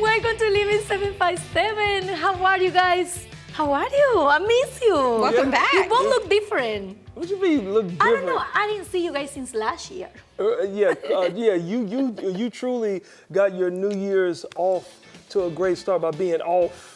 Welcome to Living 757. How are you guys? How are you? I miss you. Welcome back. You both look different. What you mean look different? I don't know. I didn't see you guys since last year. You truly got your New Year's off to a great start by being off.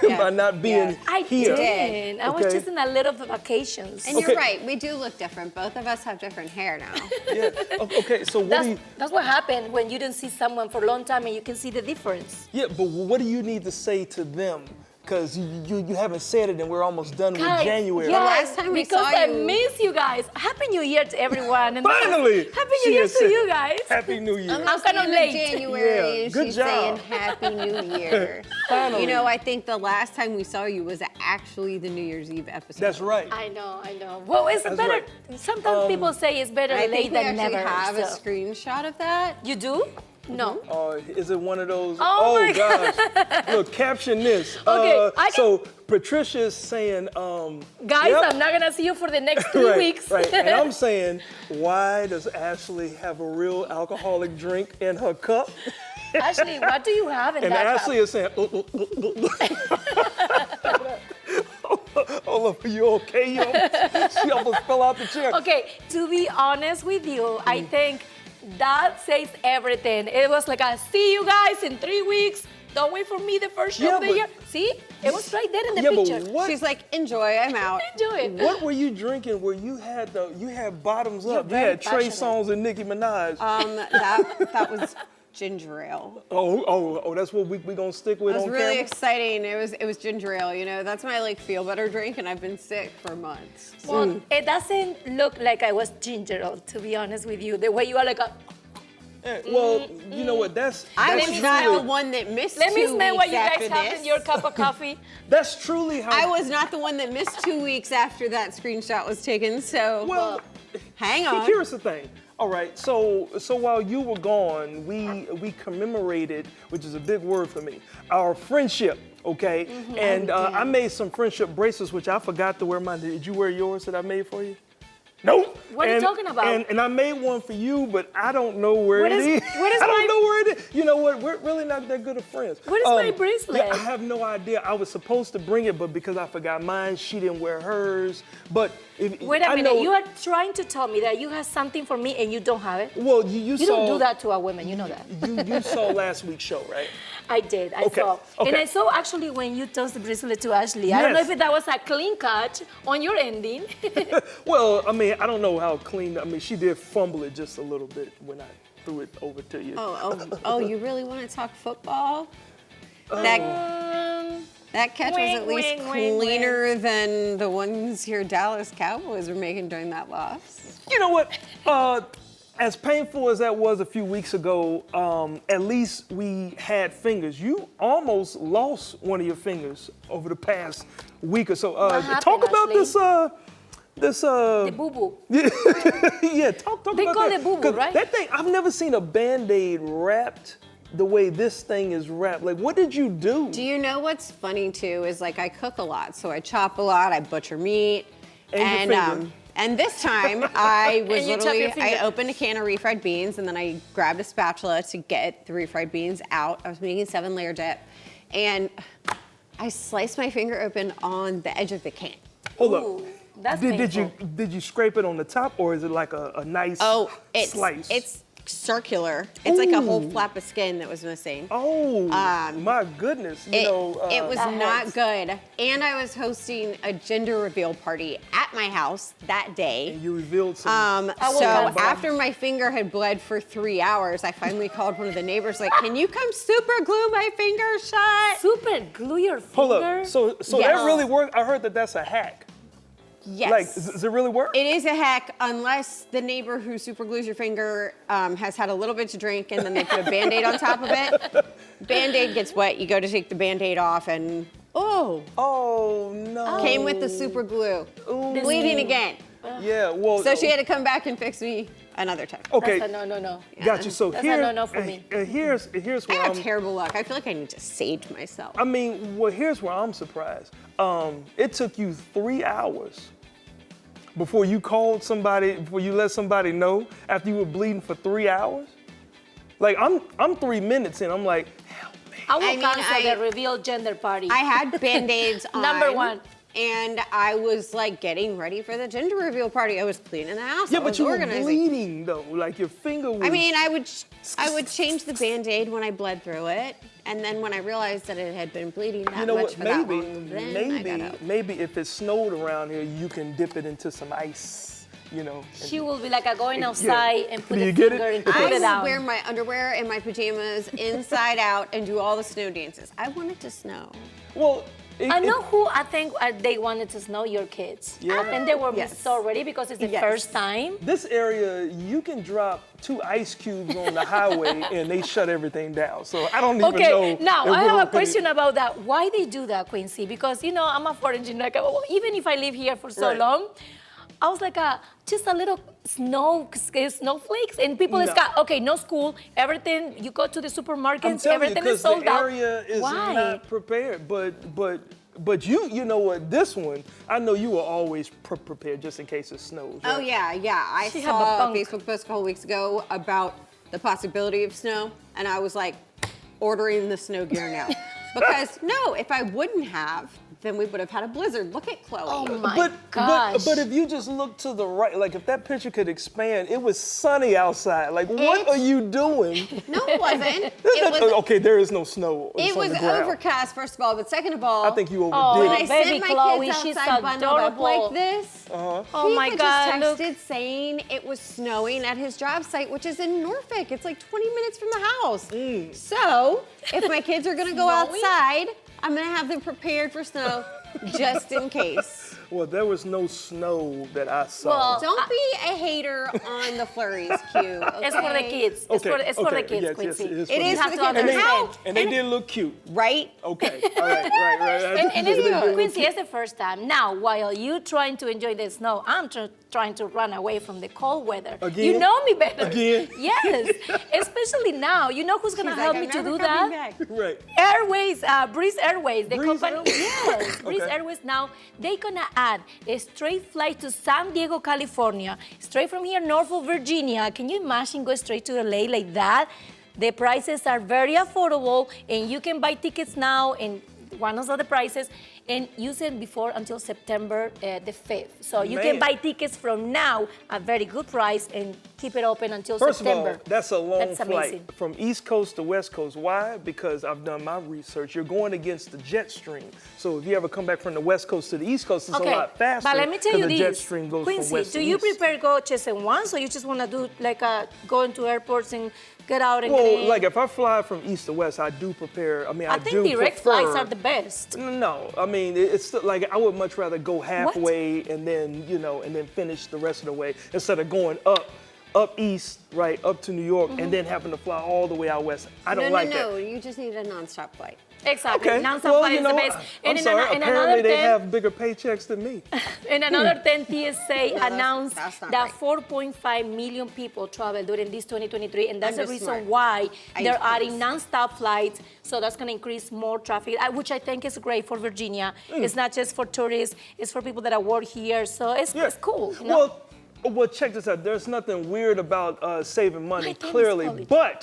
By not being I here. did. I was just in a little vacations. And you're right, we do look different. Both of us have different hair now. Yeah. Okay, so what do you... That's what happened when you didn't see someone for a long time and you can see the difference. Yeah, but what do you need to say to them? Because you haven't said it and we're almost done with January. Yes, last time we because saw I you- miss you guys. Happy New Year to everyone. And Finally! Happy She New Year has to said, you guys. Happy New Year. I'm kind of late. January, Yeah, and good she's job. saying Happy New Year. Finally. You know, I think the last time we saw you was actually the New Year's Eve episode. That's right. I know. Well, it's That's better. right. Sometimes people say it's better I late think we than actually never. have a so. screenshot of that. You do? No. Is it one of those? Oh my gosh. Look, caption this. Okay, So Patricia's saying, Guys, yep. I'm not gonna see you for the next 3 weeks. Right. And I'm saying, why does Ashley have a real alcoholic drink in her cup? Ashley, what do you have in And that Ashley cup? is saying, hold up, are you okay? She almost fell out the chair. Okay, to be honest with you, I think that says everything. It was like, I see you guys in 3 weeks. Don't wait for me the first show Yeah, of the but- year. See? It was right there in the Yeah, picture. but what? She's like, enjoy, I'm out. Enjoy it. What were you drinking where you had bottoms up? You very had Trey passionate. Songz and Nicki Minaj. That was ginger ale. Oh, that's what we gonna stick with It was on really camera? exciting. It was ginger ale, you know. That's my like feel better drink, and I've been sick for months. Well, it doesn't look like I was ginger ale, to be honest with you. The way you are like, Well, you know what? I that's was not truly- the one that missed let me 2 smell what weeks you guys after have this. in your cup of coffee. That's truly how. I was not the one that missed 2 weeks after that screenshot was taken, so Well, hang on. here's the thing. All right, so while you were gone, we commemorated, which is a big word for me, our friendship. Okay, Mm-hmm. and I made some friendship bracelets, which I forgot to wear mine. Did you wear yours that I made for you? Nope. What are you talking about? And I made one for you, but I don't know where What it is- is. what is I don't my- know where it is. You know what? We're really not that good of friends. What is my bracelet? Yeah, I have no idea. I was supposed to bring it, but because I forgot mine, she didn't wear hers. But if Wait a I minute, know, you are trying to tell me that you have something for me and you don't have it? well, you You saw. don't do that to a woman, you know that. You saw last week's show, right? I did, I Okay, saw. okay. And I saw actually when you tossed the bracelet to Ashley. I don't know Yes. if that was a clean cut on your ending. Well, I mean, I don't know how clean. I mean, she did fumble it just a little bit when I threw it over to you. Oh, you really want to talk football? That that catch was at Wing, least wing, wing, cleaner than the ones your Dallas Cowboys were making during that loss. You know what? As painful as that was a few weeks ago, at least we had fingers. You almost lost one of your fingers over the past week or so. happened, Talk about Ashley? this. The boo-boo. Yeah, talk They about call that. it boo-boo, 'Cause right? That thing, I've never seen a Band-Aid wrapped the way this thing is wrapped. Like, what did you do? Do you know what's funny too is like I cook a lot, so I chop a lot, I butcher meat, And your finger. and this time I was And you chop your literally finger. I opened a can of refried beans and then I grabbed a spatula to get the refried beans out. I was making 7-layer dip, and I sliced my finger open on the edge of the can. Hold Ooh, up. that's Did you scrape it on the top, or is it like a nice slice? It's circular. It's like a whole flap of skin that was missing. Oh, my goodness. It was That not hurts. good. And I was hosting a gender reveal party at my house that day. You revealed some. So God. after my finger had bled for 3 hours, I finally called one of the neighbors like, can you come super glue my finger shut? Super glue your Hold finger. up. So Yes. that really worked? I heard that that's a hack. Yes. Like, does it really work? It is a hack unless the neighbor who super glues your finger has had a little bit to drink and then they put a Band-Aid on top of it. Band-Aid gets wet, you go to take the Band-Aid off and, Oh no. came with the super glue. Ooh. Bleeding again. Yeah. Well. So she had to come back and fix me another time. Okay. That's a no. Got you. So That's a here, no-no for me. Here's I where have I'm. terrible luck. I feel like I need to sage myself. I mean, well, here's where I'm surprised. It took you 3 hours before you called somebody, before you let somebody know after you were bleeding for 3 hours. Like I'm 3 minutes in. I'm like, help me. I will mean, cancel the reveal gender party. I had Band-Aids on. Number one. And I was like getting ready for the gender reveal party. I was cleaning the house. Yeah, I but was you were organizing. bleeding though. Like your finger was. I mean, I would change the Band-Aid when I bled through it, and then when I realized that it had been bleeding that you know much what? for that long, then I got out. Maybe if it snowed around here, you can dip it into some ice. You know. She will be like going outside and put Do the you get finger it? and put I it would down. wear my underwear and my pajamas inside out and do all the snow dances. I want it to snow. Well, I know who I think they wanted to know your kids. Yeah. I think they were Yes. so ready because it's the Yes. first time. This area, you can drop 2 ice cubes on the highway and they shut everything down. So I don't even know. Okay, now if I we're have a gonna- question about that. Why they do that, Quincy? Because I'm a foreign engineer. Even if I live here for so Right. long, I was like just a little snowflakes, and people No. okay, no school, everything. You go to the supermarkets, I'm telling you, everything is because the sold out. area is Why? not prepared. But you know what? This one, I know you were always prepared just in case it snows. Oh right? yeah. I She have a saw a bunk. Facebook post a couple weeks ago about the possibility of snow, and I was like, ordering the snow gear now. Because no, if I wouldn't have, then we would have had a blizzard. Look at Chloe. Oh my But gosh. if you just look to the right, like if that picture could expand, it was sunny outside. Like what It's- are you doing? No, it wasn't. It was, Okay, there is no snow. it on was the ground. overcast, first of all, but second of all, I think you Oh, overdid when I it. baby sent my Chloe, kids she's outside bundled up adorable. like this, Oh my Keith God, had look. just texted saying it was snowing at his job site, which is in Norfolk. It's like 20 minutes from the house. So if my kids are gonna go Snowing? outside, I'm gonna have them prepared for snow just in case. Well, there was no snow that I saw. Well, Don't be a hater on the flurries, Q. It's for the okay? kids. It's for the kids, yes, Quincy. Yes, It is You have for to the kids. And they, understand. and they did look cute. Right? Okay, all right, right. And it's, Quincy, it's the first time. Now, while you trying to enjoy the snow, I'm trying to run away from the cold weather. Again? You know me better. Again? Yes. Especially now. You know who's going to She's help like, me "I'm to never do coming that? back." Right. Airways, Breeze Airways, the Breeze company. Airways? Yes, Breeze Okay. Airways now, they're gonna add a straight flight to San Diego, California, straight from here, Norfolk, Virginia. Can you imagine go straight to LA like that? The prices are very affordable, and you can buy tickets now, and one of the prices, and use it before until September the 5th. So you can Man. buy tickets from now at very good price and keep it open until First September. of all, that's a long That's flight amazing. from East Coast to West Coast. Why? Because I've done my research. You're going against the jet stream. So if you ever come back from the West Coast to the East Coast, it's a lot faster. but let me tell 'cause you the jet this, stream goes Quincy, from west do to you east. prepare go just in once, or you just want to do like go into airports and get out and get Well, in? like if I fly from east to west, I do prepare. I mean, I do think direct prefer, flights are the best. No, I mean it's still, like I would much rather go halfway and then and then finish the rest of the way instead of going up east, right, up to New York and then having to fly all the way out west. I don't like no. that. You just need a nonstop flight. Exactly. Okay, Non-stop well, flight you is know, the best. I'm in sorry. another Apparently, they 10, have bigger paychecks than me. in another 10, TSA announced that's not that right. 4.5 million people travel during this 2023, and that's I'm the just reason smart. why I they're use adding Waze. non-stop flights. So that's going to increase more traffic, which I think is great for Virginia. It's not just for tourists; it's for people that are work here. So it's cool. You know? Well, check this out. There's nothing weird about saving money, My goodness, clearly. Chloe.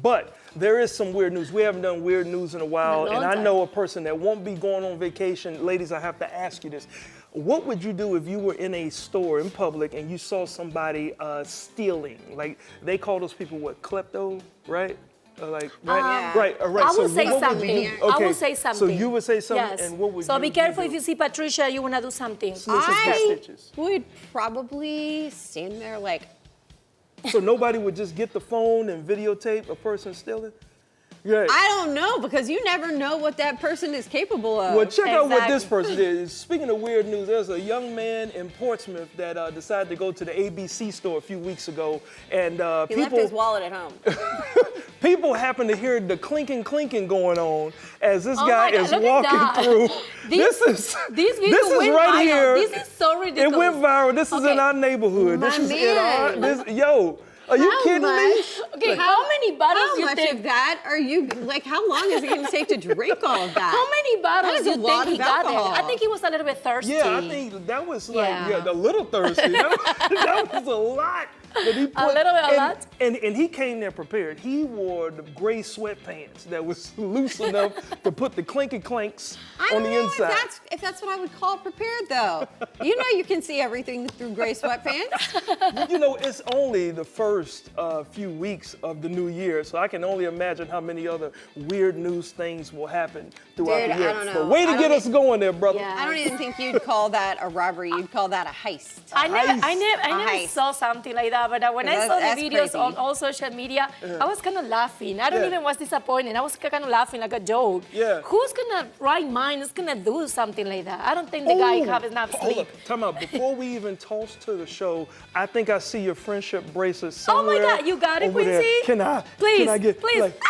But there is some weird news. We haven't done weird news in a while, In a and long I time. know a person that won't be going on vacation. Ladies, I have to ask you this. What would you do if you were in a store in public and you saw somebody stealing? Like, they call those people what, klepto, right? Right? Yeah. Right. I will So say what would something. you- I okay, will say something. So you would say something, Yes. and what would so you be careful do? if you see Patricia, you want to do something. Snitches I get stitches. would probably stand there like, So nobody would just get the phone and videotape a person stealing? Yeah. I don't know, because you never know what that person is capable of. Well, check out what this Exactly. person did. Speaking of weird news, there's a young man in Portsmouth that decided to go to the ABC store a few weeks ago, and he left his wallet at home. people happen to hear the clinking going on as this Oh guy my God, is look at walking that. through. This This video is went right viral. here. This is so ridiculous. It went viral. This is in Okay. our neighborhood. My This is in our. man. Yo, are you How kidding me? much? Okay, how many bottles How you much think? of that are you, like, how long is it going to take to drink all of that? How many bottles is do a you lot think he of got there? alcohol. I think he was a little bit thirsty. Yeah, I think that was like Yeah. a little thirsty. That was a lot. But he A little bit, a lot? And he came there prepared. He wore the gray sweatpants that was loose enough to put the clinky clanks I on don't the know inside. if that's what I would call prepared, though. You know you can see everything through gray sweatpants. You know, it's only the first few weeks of the new year, so I can only imagine how many other weird news things will happen throughout Dude, the year. I don't know. But way to I get don't us going there, brother. Yeah. I don't even think you'd call that a robbery. You'd call that a heist. I never heist. saw something like that, but when I saw the That's videos crazy. on all social media, I was kind of laughing. I don't Yeah. even was disappointed. I was kind of laughing like a joke. Yeah. Who's gonna right mind is gonna do something like that? I don't think the guy have enough Hold sleep. up, time out. Before we even toss to the show, I think I see your friendship bracelet Oh my somewhere. God, you got it, over there. Quincy? Can I? Please, Can I get? please. Like,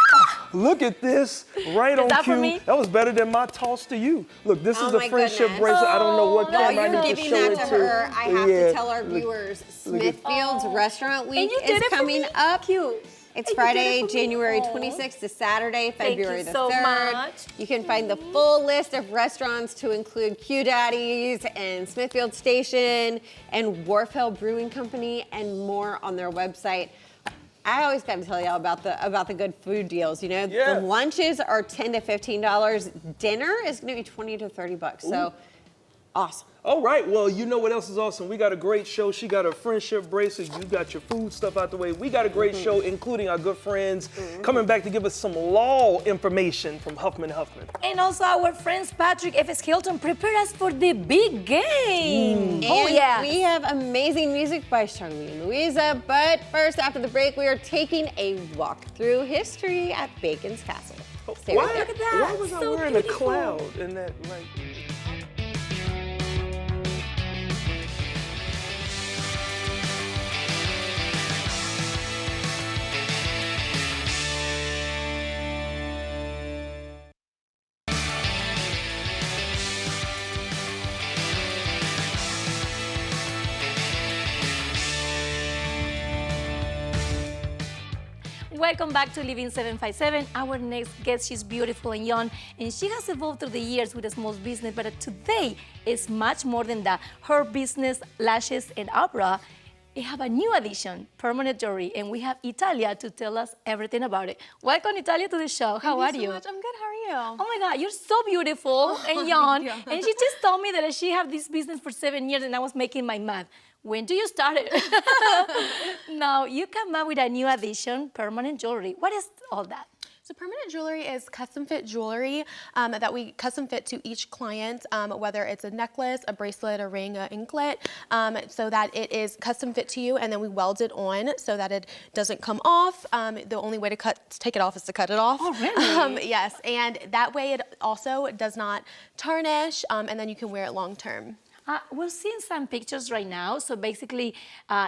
look at this, right on that for cue. me? That was better than my toss to you. Look, this Oh is a my friendship goodness. bracelet. I don't know what Oh, While camera I you're need to giving show that it to to. her, I have Yeah. to tell our viewers Smithfield's Restaurant Week you is did it for coming me? up. Cute. It's And you did Friday, it for me? January Aw. 26th to Saturday, Thank you February the so 3rd. much. You can find the full list of restaurants to include Q Daddy's and Smithfield Station and Wharf Hill Brewing Company and more on their website. I always got to tell y'all about the good food deals. You know, Yeah. the lunches are $10 to $15. Dinner is going to be $20 to $30. So awesome. All right, well, you know what else is awesome? We got a great show. She got a friendship bracelet. You got your food stuff out the way. We got a great show, including our good friends coming back to give us some law information from Huffman Huffman. And also our friends Patrick F.S. Hilton prepare us for the big game. Oh And yeah. we have amazing music by Charlene and Louisa. But first, after the break, we are taking a walk through history at Bacon's Castle. Stay right there. Look at that. Why was I So wearing beautiful. a cloud in that, like... Welcome back to Living 757. Our next guest, she's beautiful and young, and she has evolved through the years with a small business, but today is much more than that. Her business, Lashes and Opera, they have a new addition, permanent jewelry, and we have Italia to tell us everything about it. Welcome, Italia, to the show. How are Thank you you? so much. I'm good. How are you? Oh my God, you're so beautiful and young. thank you. And she just told me that she had this business for 7 years, and I was making my math. When do you start it? Now, you come up with a new addition, permanent jewelry. What is all that? So permanent jewelry is custom fit jewelry that we custom fit to each client, whether it's a necklace, a bracelet, a ring, an anklet, so that it is custom fit to you, and then we weld it on so that it doesn't come off. The only way to take it off is to cut it off. Oh, really? Yes, and that way it also does not tarnish, and then you can wear it long term. We're seeing some pictures right now. So basically,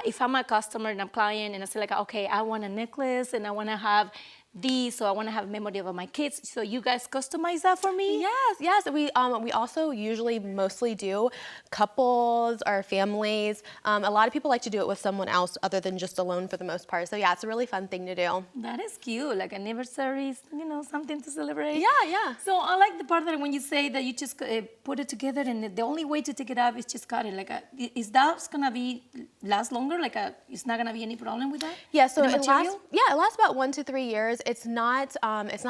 if I'm a customer and I'm a client and I say like, okay, I want a necklace and I want to have these, so I want to have memory of my kids. So you guys customize that for me? Yes. We also usually mostly do couples or families. A lot of people like to do it with someone else other than just alone for the most part. So yeah, it's a really fun thing to do. That is cute, like anniversaries, something to celebrate. Yeah. So I like the part that when you say that you just put it together and the only way to take it off is just cut it. Is that gonna last longer? It's not gonna be any problem with that? Yeah, so The it material? lasts about 1 to 3 years. It's not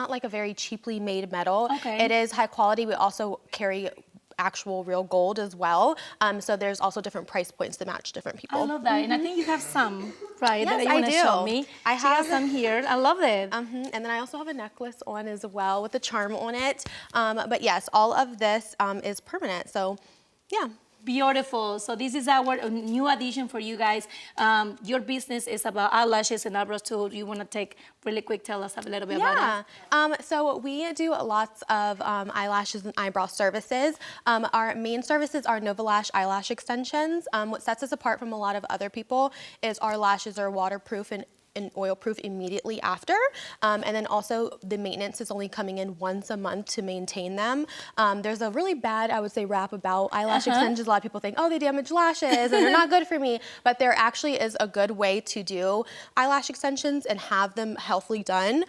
like a very cheaply made metal. Okay. It is high quality. We also carry actual real gold as well. So there's also different price points to match different people. I love that, and I think you have some, right? that Yes, you I wanna do. show me. I She has have- some here. I love it. And then I also have a necklace on as well with a charm on it. But yes, all of this is permanent. So yeah. Beautiful. So this is our new addition for you guys. Your business is about eyelashes and eyebrows too. You want to take really quick, tell us a little bit about that. So we do lots of eyelashes and eyebrow services. Our main services are Nova Lash eyelash extensions. What sets us apart from a lot of other people is our lashes are waterproof and oil proof immediately after. And then also the maintenance is only coming in once a month to maintain them. There's a really bad, I would say, rap about eyelash extensions. A lot of people think, oh, they damage lashes and they're not good for me. But there actually is a good way to do eyelash extensions and have them healthily done.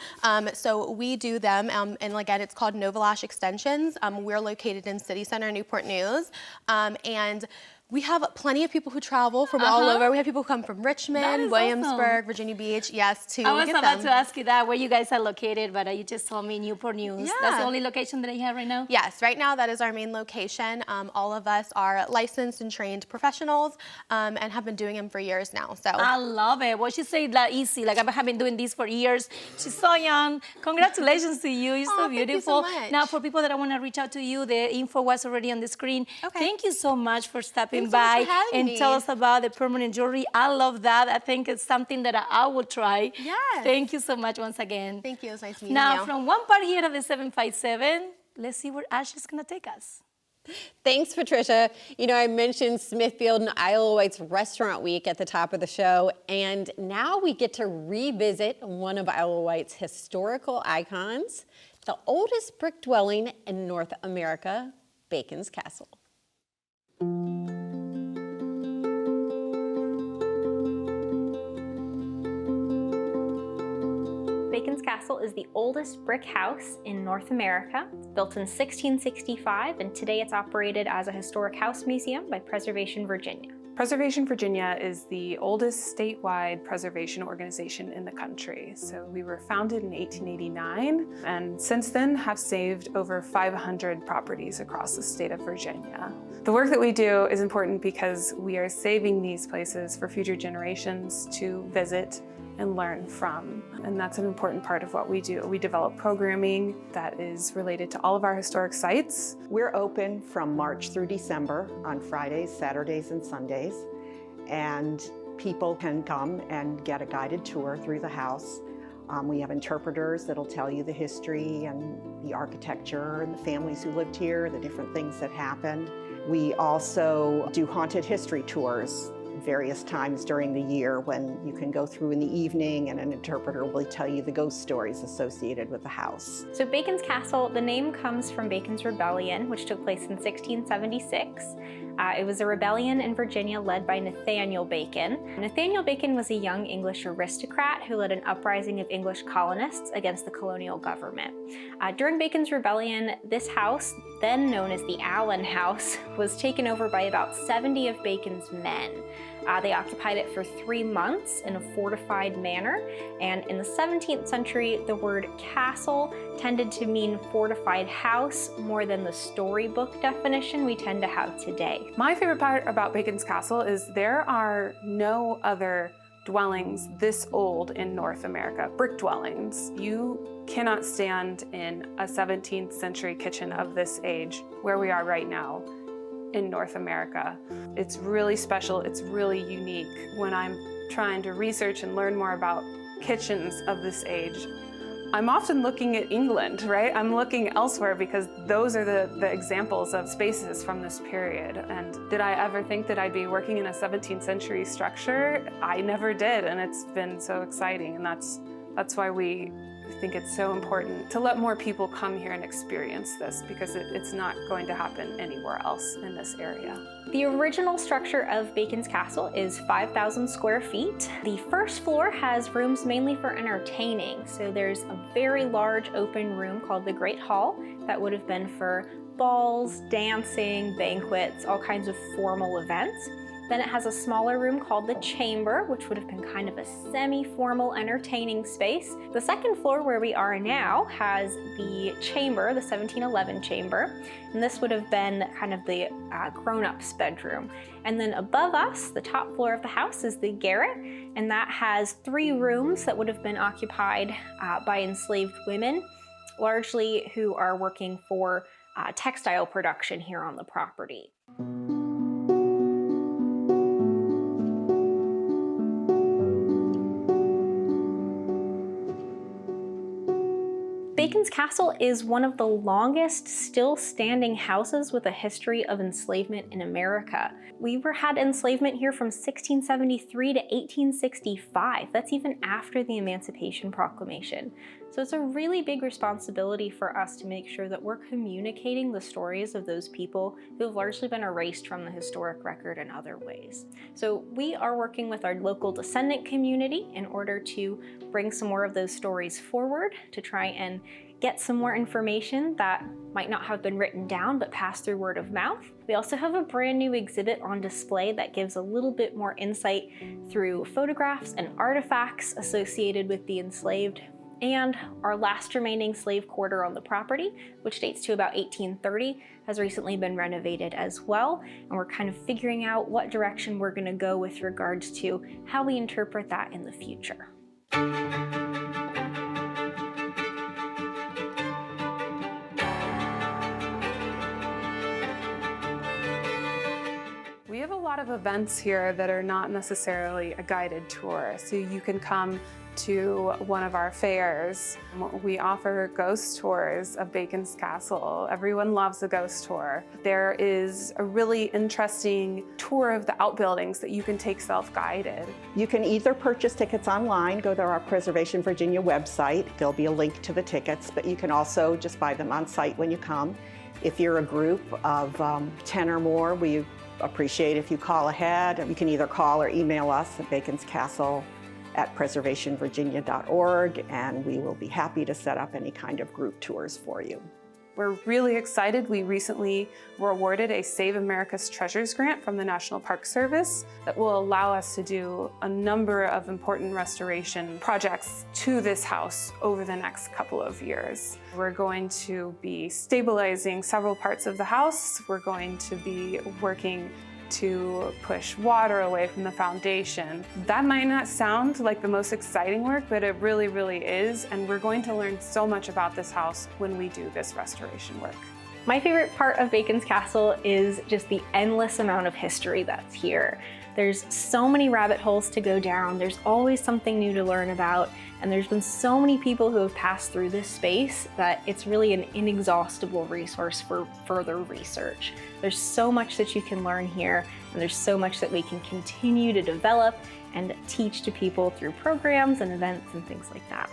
So we do them, and again, it's called Nova Lash Extensions. We're located in City Center, Newport News. And We have plenty of people who travel from all over. We have people who come from That Richmond, is Williamsburg, awesome. Virginia Beach, yes, to I was get about them. to ask you that, where you guys are located, but you just told me Newport News. That's the Yeah. only location that you have right now? Yes, right now that is our main location. All of us are licensed and trained professionals and have been doing them for years now. So I love it. Well, she said that easy. Like, I have been doing this for years. She's so young. Congratulations to you. You're so Thank you beautiful. so much. Now, for people that want to reach out to you, the info was already on the screen. Okay. Thank you so much for stopping Thanks so much by for having and me. tell us about the permanent jewelry. I love that. I think it's something that I will try. Yes. Thank you so much once again. thank you. It was nice meeting Now, you. from one part here of the 757, let's see where Ashley's going to take us. Thanks, Patricia. You know, I mentioned Smithfield and Isle of Wight's Restaurant Week at the top of the show, and now we get to revisit one of Isle of Wight's historical icons, the oldest brick dwelling in North America, Bacon's Castle. Bacon's Castle is the oldest brick house in North America. It's built in 1665, and today it's operated as a historic house museum by Preservation Virginia. Preservation Virginia is the oldest statewide preservation organization in the country. So we were founded in 1889, and since then have saved over 500 properties across the state of Virginia. The work that we do is important because we are saving these places for future generations to visit and learn from. And that's an important part of what we do. We develop programming that is related to all of our historic sites. We're open from March through December on Fridays, Saturdays, and Sundays. And people can come and get a guided tour through the house. We have interpreters that'll tell you the history and the architecture and the families who lived here, the different things that happened. We also do haunted history tours various times during the year when you can go through in the evening and an interpreter will tell you the ghost stories associated with the house. So Bacon's Castle, the name comes from Bacon's Rebellion, which took place in 1676. It was a rebellion in Virginia led by Nathaniel Bacon. Nathaniel Bacon was a young English aristocrat who led an uprising of English colonists against the colonial government. During Bacon's Rebellion, this house, then known as the Allen House, was taken over by about 70 of Bacon's men. They occupied it for 3 months in a fortified manner, and in the 17th century, the word castle tended to mean fortified house more than the storybook definition we tend to have today. My favorite part about Bacon's Castle is there are no other dwellings this old in North America, brick dwellings. You cannot stand in a 17th century kitchen of this age, where we are right now in North America. It's really special, it's really unique. When I'm trying to research and learn more about kitchens of this age, I'm often looking at England, right? I'm looking elsewhere because those are the examples of spaces from this period. And did I ever think that I'd be working in a 17th century structure? I never did, and it's been so exciting, and that's why we think it's so important to let more people come here and experience this, because it's not going to happen anywhere else in this area. The original structure of Bacon's Castle is 5,000 square feet. The first floor has rooms mainly for entertaining. So there's a very large open room called the Great Hall that would have been for balls, dancing, banquets, all kinds of formal events. Then it has a smaller room called the Chamber, which would have been kind of a semi-formal entertaining space. The second floor, where we are now, has the Chamber, the 1711 Chamber, and this would have been kind of the grown-ups bedroom. And then above us, the top floor of the house, is the Garret, and that has 3 rooms that would have been occupied by enslaved women, largely who are working for textile production here on the property. Bacon's Castle is one of the longest still standing houses with a history of enslavement in America. We had enslavement here from 1673 to 1865. That's even after the Emancipation Proclamation. So it's a really big responsibility for us to make sure that we're communicating the stories of those people who have largely been erased from the historic record in other ways. So we are working with our local descendant community in order to bring some more of those stories forward, to try and get some more information that might not have been written down but passed through word of mouth. We also have a brand new exhibit on display that gives a little bit more insight through photographs and artifacts associated with the enslaved, and our last remaining slave quarter on the property, which dates to about 1830, has recently been renovated as well, and we're kind of figuring out what direction we're going to go with regards to how we interpret that in the future. We have a lot of events here that are not necessarily a guided tour, so you can come to one of our fairs. We offer ghost tours of Bacon's Castle. Everyone loves a ghost tour. There is a really interesting tour of the outbuildings that you can take self-guided. You can either purchase tickets online, go to our Preservation Virginia website. There'll be a link to the tickets, but you can also just buy them on site when you come. If you're a group of 10 or more, we appreciate if you call ahead. You can either call or email us at baconscastle@preservationvirginia.org, and we will be happy to set up any kind of group tours for you. We're really excited. We recently were awarded a Save America's Treasures grant from the National Park Service that will allow us to do a number of important restoration projects to this house over the next couple of years. We're going to be stabilizing several parts of the house. We're going to be working to push water away from the foundation. That might not sound like the most exciting work, but it really, really is, and we're going to learn so much about this house when we do this restoration work. My favorite part of Bacon's Castle is just the endless amount of history that's here. There's so many rabbit holes to go down, there's always something new to learn about, and there's been so many people who have passed through this space that it's really an inexhaustible resource for further research. There's so much that you can learn here, and there's so much that we can continue to develop and teach to people through programs and events and things like that.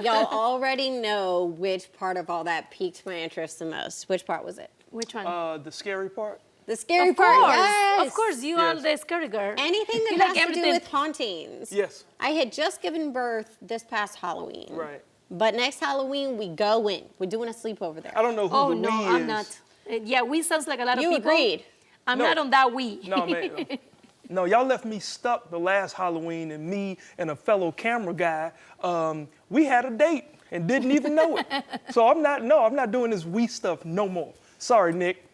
Y'all already know which part of all that piqued my interest the most. Which part was it? Which one? The scary part? The scary Of part, course, yes. of course, you are the scary girl. Anything You that like has to do everything. with hauntings. Yes. I had just given birth this past Halloween. Right. But next Halloween, we go in. We're doing a sleepover there. I don't know who Oh the no, we I'm is. not. Yeah, we sounds like a lot of You people. agreed. I'm No. not on that we. No, man. No, y'all left me stuck the last Halloween, and me and a fellow camera guy, we had a date and didn't even know it. So I'm not doing this we stuff no more. Sorry, Nick.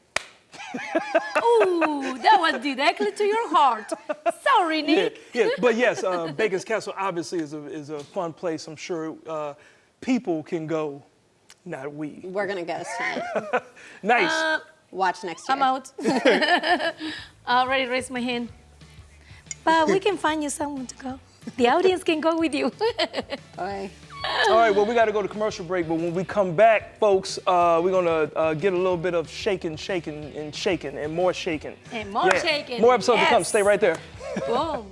Ooh, that was directly to your heart. Sorry, Nick. Yeah, but yes, Bacon's Castle obviously is a fun place. I'm sure people can go, not we. We're going to go tonight. Nice. Watch next year. I'm out. I already raised my hand. But we can find you someone to go. The audience can go with you. Okay. All right, well, we got to go to commercial break, but when we come back, folks, we're going to get a little bit of shaking, and more shaking. And more shaking. More episodes to come. Yes. Stay right there. Boom.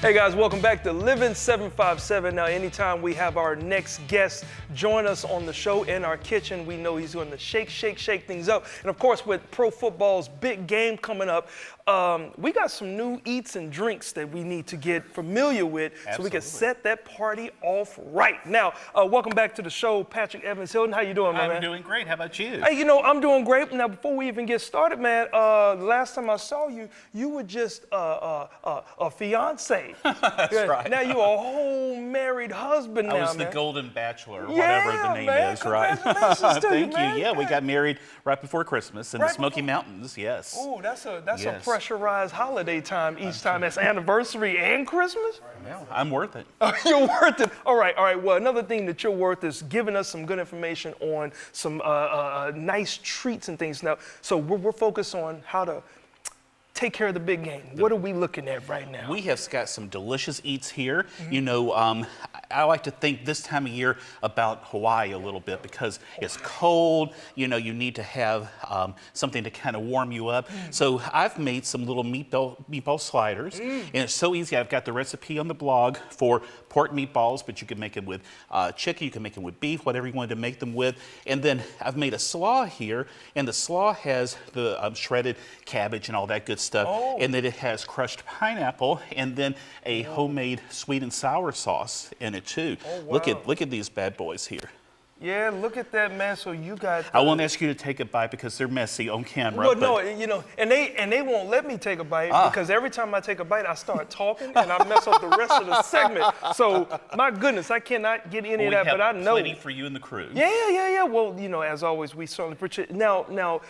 Hey guys, welcome back to Living 757. Now, anytime we have our next guest join us on the show in our kitchen, we know he's going to shake things up. And of course, with pro football's big game coming up, we got some new eats and drinks that we need to get familiar with so we can set that party off right. Now, welcome back to the show, Patrick Evans Hilton. How you doing, my man? I'm doing great. How about you? Hey, you know, I'm doing great. Now, before we even get started, man, the last time I saw you, you were just a fiance. That's right. Now you're a whole married husband now, I was man. the golden bachelor, Yeah, whatever the name man. is, right? Congratulations to you, Thank man. you. Yeah, we got married right before Christmas in Right the Smoky before- Mountains. Yes. Oh, that's a Yes. pressurized holiday time each time. That's anniversary and Christmas. Well, I'm worth it. You're worth it. All right. Well, another thing that you're worth is giving us some good information on some nice treats and things. Now, so we're focused on how to take care of the big game. What are we looking at right now? We have got some delicious eats here. You know, I like to think this time of year about Hawaii a little bit because it's cold. You know, you need to have something to kind of warm you up. So I've made some little meatball sliders, and it's so easy. I've got the recipe on the blog for pork meatballs, but you can make them with chicken, you can make them with beef, whatever you wanted to make them with. And then I've made a slaw here, and the slaw has the shredded cabbage and all that good stuff. And then it has crushed pineapple, and then a homemade sweet and sour sauce in it too. Look at these bad boys here. Yeah, look at that, man. So you got. I won't ask you to take a bite because they're messy on camera. Well, but no, you know, and they won't let me take a bite because every time I take a bite, I start talking and I mess up the rest of the segment. So my goodness, I cannot get any of we that. have But I know. plenty for you and the crew. Yeah. Well, you know, as always, we certainly appreciate. Now,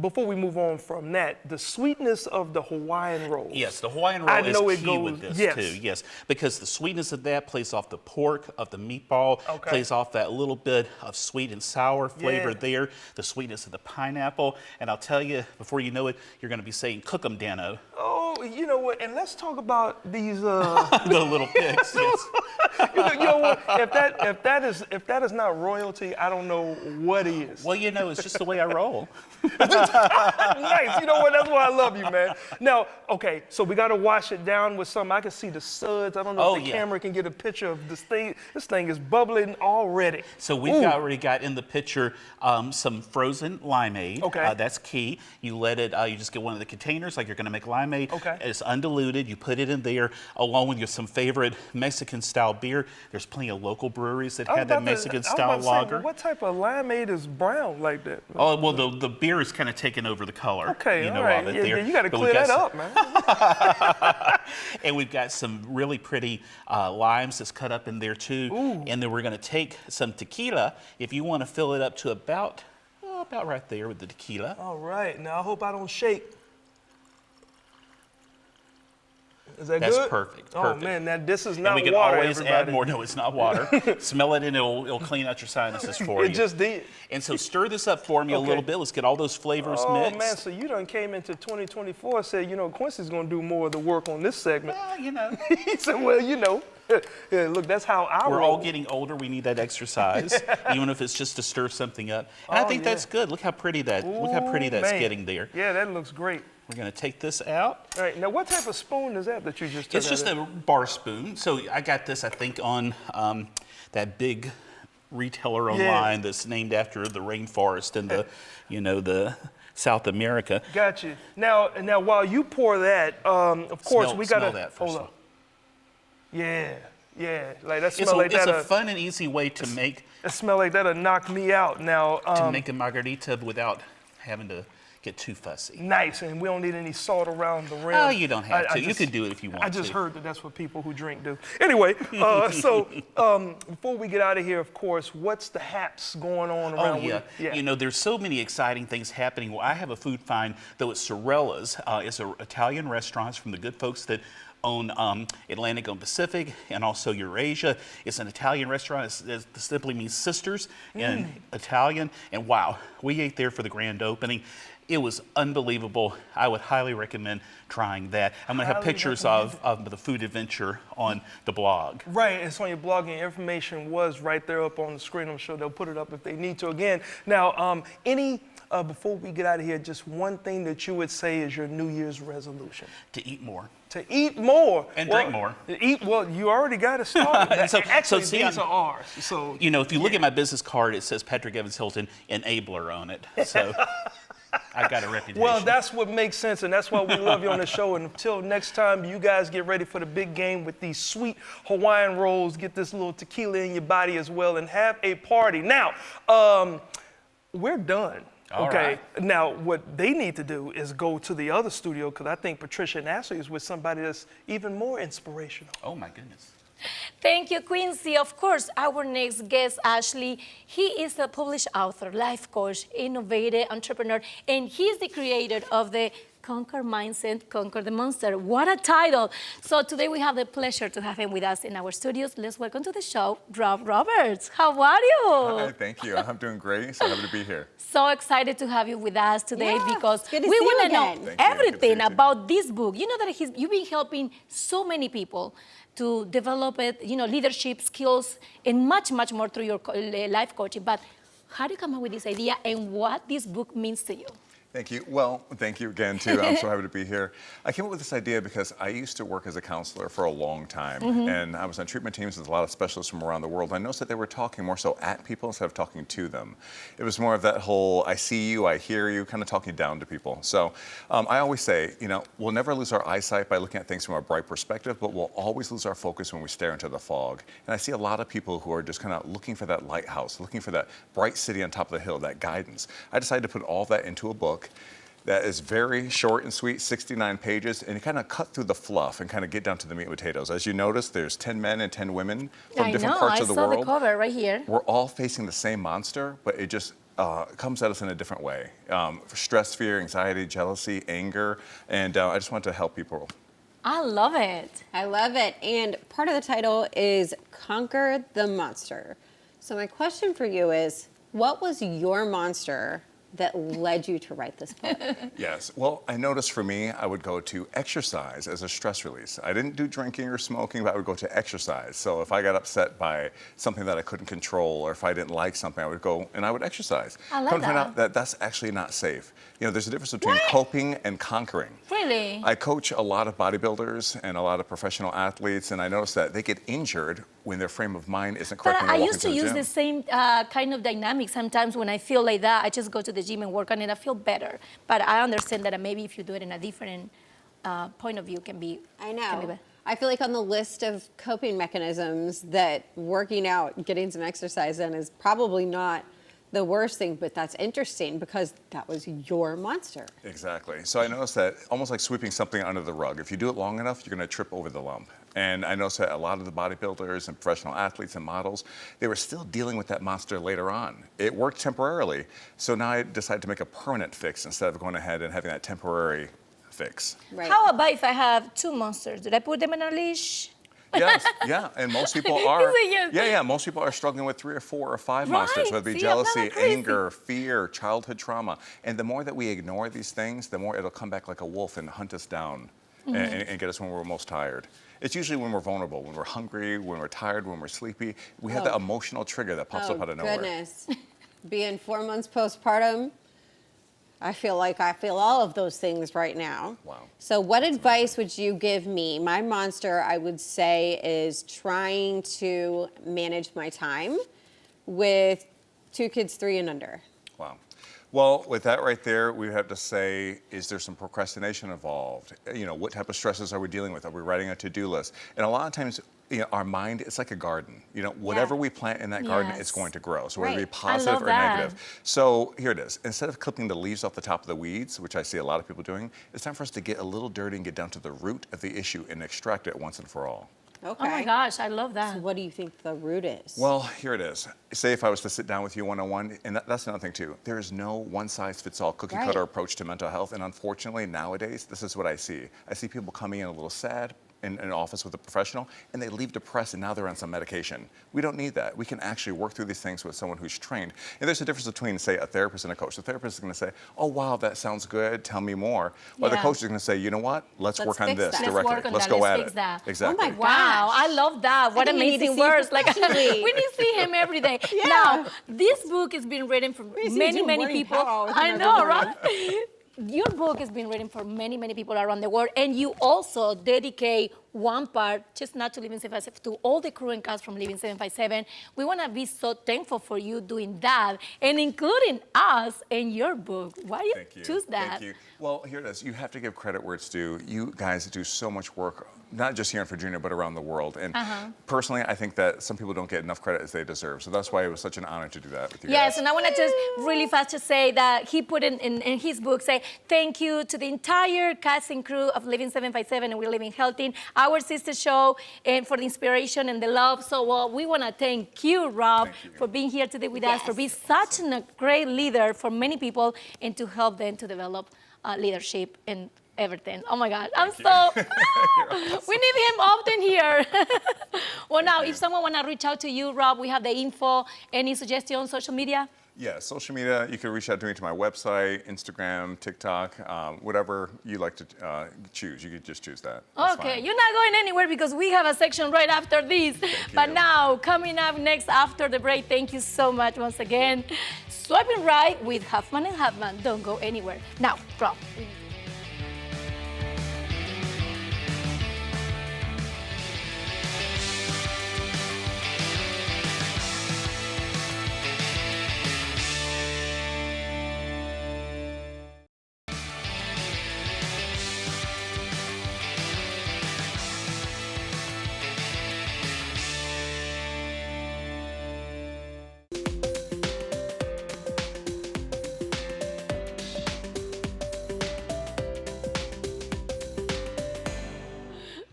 before we move on from that, the sweetness of the Hawaiian roll. Yes, the Hawaiian roll I is know it key goes- with this yes. too. Yes, because the sweetness of that plays off the pork, of the meatball, Okay. plays off that little bit of sweet and sour flavor Yeah. there, the sweetness of the pineapple, and I'll tell you, before you know it, you're going to be saying, "Cook 'em, Dano." Oh, you know what? And let's talk about these. The little pigs. Yes. you know what? If that is not royalty, I don't know what is. Well, you know, it's just the way I roll. Nice. You know what? That's why I love you, man. Now, okay, so we got to wash it down with some. I can see the suds. I don't know Oh, if the yeah. camera can get a picture of this thing. This thing is bubbling already. So we've already got in the picture some frozen limeade. Okay. That's key. You let it, you just get one of the containers like you're going to make limeade. Okay. It's undiluted. You put it in there along with some favorite Mexican style beer. There's plenty of local breweries that have that Mexican style lager. What type of limeade is brown like that? Oh, well, the beer is kind of taking over the color. Okay, you know, all right. of it Yeah, there. you got to But clear we've that got up, man. And we've got some really pretty limes that's cut up in there too. And then we're going to take some tequila. If you want to fill it up to about right there with the tequila. All right. Now, I hope I don't shake. Is that That's good? perfect. Oh, Perfect. man, this is And not we can water, always everybody. add more. No, it's not water. Smell it and it'll clean out your sinuses for you. It just did. And so stir this up for me a Okay. little bit. Let's get all those flavors Oh, mixed. man, so you done came into 2024 and said, you know, Quincy's going to do more of the work on this segment. Well, you know, He said, well, you know, yeah, look, that's how I we're roll. all getting older. We need that exercise, even if it's just to stir something up. And I Oh, think yeah. that's good. Look how pretty that's Man. getting there. Yeah, that looks great. We're going to take this out. All right, now what type of spoon is that you just took It's out just of a bar spoon. So I got this, I think, on that big retailer online that's named after the rainforest and the South America. Got you. Now, while you pour that, of course, Smell- we got to smell that first. hold up. Yeah, like that It's smell like it's that. a fun and easy way to make That smell like that'll knock me out. Now, a margarita without having to get too fussy. nice, and we don't need any salt around the rim. Oh, you don't have I to. You just- can do it if you want I just to. heard that that's what people who drink do. Anyway, so before we get out of here, of course, what's the haps going on Oh, around? yeah. You know, there's so many exciting things happening. Well, I have a food find, though, at Sorella's. It's an Italian restaurant. It's from the good folks that own Atlantic and Pacific and also Eurasia. It's an Italian restaurant. It simply means sisters in Italian. And wow, we ate there for the grand opening. It was unbelievable. I would highly recommend trying that. I'm going to have Highly pictures of the food adventure on the blog. Right, it's on your blog, and information was right there up on the screen. I'm sure they'll put it up if they need to. Again, now, before we get out of here, just one thing that you would say is your New Year's resolution. To eat more. To eat more. And drink more. You already got it started. And so Actually, see, these I'm- are ours. So, You know, if you look at my business card, it says Patrick Evans Hilton, enabler on it. So I got a reputation. well, that's what makes sense, and that's why we love you on the show. And until next time, you guys get ready for the big game with these sweet Hawaiian rolls. Get this little tequila in your body as well, and have a party. Now, we're done. All Okay. right. Now, what they need to do is go to the other studio because I think Patricia and Ashley is with somebody that's even more inspirational. Oh my goodness. Thank you, Quincy. Of course, our next guest, Ashley, he is a published author, life coach, innovator, entrepreneur, and he's the creator of the Conquer Mindset, Conquer the Monster. What a title. So today we have the pleasure to have him with us in our studios. Let's welcome to the show, Rob Roberts. How are you? Hi, thank you. I'm doing great. So happy to be here. So excited to have you with us today Yeah, because good to we see you want to again. know Thank you. Good to see everything you too. about this book. You know that you've been helping so many people to develop it, leadership skills and much, much more through your life coaching. But how do you come up with this idea and what this book means to you? Thank you. Well, thank you again, too. I'm so happy to be here. I came up with this idea because I used to work as a counselor for a long time, and I was on treatment teams with a lot of specialists from around the world. I noticed that they were talking more so at people instead of talking to them. It was more of that whole, I see you, I hear you, kind of talking down to people. So I always say, we'll never lose our eyesight by looking at things from a bright perspective, but we'll always lose our focus when we stare into the fog. And I see a lot of people who are just kind of looking for that lighthouse, looking for that bright city on top of the hill, that guidance. I decided to put all that into a book that is very short and sweet, 69 pages, and you kind of cut through the fluff and kind of get down to the meat and potatoes. As you notice, there's 10 men and 10 women from different parts of the world. I saw the cover right here. We're all facing the same monster, but it just comes at us in a different way. Stress, fear, anxiety, jealousy, anger, and I just want to help people. I love it. I love it. And part of the title is Conquer the Monster. So my question for you is, what was your monster that led you to write this book? Yes. Well, I noticed for me, I would go to exercise as a stress release. I didn't do drinking or smoking, but I would go to exercise. So if I got upset by something that I couldn't control, or if I didn't like something, I would go and I would exercise. I love Come to find that. out that that's actually not safe. There's a difference between coping and conquering. Really? I coach a lot of bodybuilders and a lot of professional athletes, and I noticed that they get injured when their frame of mind isn't correct But when I they're walking used to to the use gym. the same kind of dynamic. Sometimes when I feel like that, I just go to the gym and work on it. I feel better. But I understand that maybe if you do it in a different point of view, can be. I can be know. better. I feel like on the list of coping mechanisms that working out, getting some exercise in is probably not the worst thing, but that's interesting because that was your monster. Exactly. So I noticed that almost like sweeping something under the rug. If you do it long enough, you're going to trip over the lump. And I noticed that a lot of the bodybuilders and professional athletes and models, they were still dealing with that monster later on. It worked temporarily. So now I decided to make a permanent fix instead of going ahead and having that temporary fix. Right. How about if I have two monsters? Did I put them in a leash? Yes, yeah, and most people are. Yes. Yeah, most people are struggling with 3 or 4 or 5 monsters, Right. whether it be See, I'm not jealousy, crazy. anger, fear, childhood trauma. And the more that we ignore these things, the more it'll come back like a wolf and hunt us down and get us when we're most tired. It's usually when we're vulnerable, when we're hungry, when we're tired, when we're sleepy. We have that emotional trigger that pops up out of nowhere. Goodness. Being 4 months postpartum, I feel like I feel all of those things right now. Wow. So what advice would you give me? My monster, I would say, is trying to manage my time with 2 kids, 3 and under. Wow. Well, with that right there, we have to say, is there some procrastination involved? What type of stresses are we dealing with? Are we writing a to-do list? And a lot of times, our mind, it's like a garden. Whatever we plant in that garden, it's Yes. going to grow. So whether it be Right. positive love or that. negative. So here it is. Instead of clipping the leaves off the top of the weeds, which I see a lot of people doing, it's time for us to get a little dirty and get down to the root of the issue and extract it once and for all. Okay. Oh my gosh, I love that. So what do you think the root is? Well, here it is. Say if I was to sit down with you one-on-one, and that's another thing too. There is no one-size-fits-all cookie-cutter Right. approach to mental health, and unfortunately nowadays, this is what I see. I see people coming in a little sad in an office with a professional, and they leave depressed, and now they're on some medication. We don't need that. We can actually work through these things with someone who's trained. And there's a difference between, say, a therapist and a coach. The therapist is going to say, "Oh, wow, that sounds good. Tell me more." While the Yeah. coach is going to say, "You know what? Let's Let's work on fix this that. Let's directly. work on Let's that. go Let's at fix it." that. Exactly. Oh my Wow, Gosh. I love that. What think we need to amazing see words. Like professionally. we need to see him every day. Yeah. Now, this book has been written for see many, you many morning people. powwows I every know, morning. right? Your book has been written for many, many people around the world, and you also dedicate one part, just not to Living 757, to all the crew and cast from Living 757. We want to be so thankful for you doing that, and including us in your book. Why do you, Thank you. choose that? Thank you. Well, here it is. You have to give credit where it's due. You guys do so much work not just here in Virginia, but around the world. And personally, I think that some people don't get enough credit as they deserve. So that's why it was such an honor to do that with you Yes, guys. and I want to just really fast to say that he put in his book, say, thank you to the entire cast and crew of Living 757 and We're Living Healthy, our sister show, and for the inspiration and the love. So we want to thank you, Rob, for being here today with us, for being such a great leader for many people, and to help them to develop leadership and everything. Oh my God, I'm so, we need him often here. Well, now, if someone want to reach out to you, Rob, we have the info. Any suggestion on social media? Yeah, social media, you can reach out to me to my website, Instagram, TikTok, whatever you like to choose. You could just choose that. That's Okay, fine. you're not going anywhere because we have a section right after this. But you. now, coming up next after the break, thank you so much once again. Swiping right with Huffman and Huffman. Don't go anywhere. Now, Rob.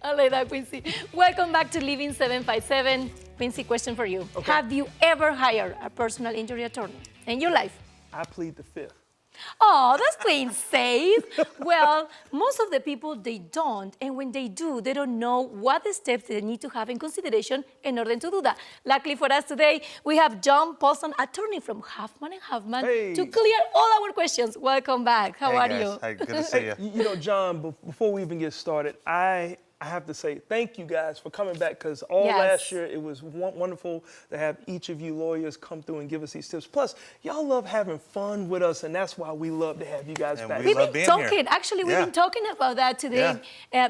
I like that, Quincy. Welcome back to Living 757. Quincy, question for you. Okay. Have you ever hired a personal injury attorney in your life? I plead the fifth. Oh, that's playing safe. Well, most of the people, they don't. And when they do, they don't know what the steps they need to have in consideration in order to do that. Luckily for us today, we have John Paulson, attorney from Huffman & Huffman, Hey. to clear all our questions. Welcome back. How are you? Hey, good to see you. You know, John, before we even get started, I have to say thank you guys for coming back, because all Yes. last year it was wonderful to have each of you lawyers come through and give us these tips. Plus, y'all love having fun with us, and that's why we love to have you guys And back. we We've love been being here. talking, actually, we've Yeah. been talking about that today.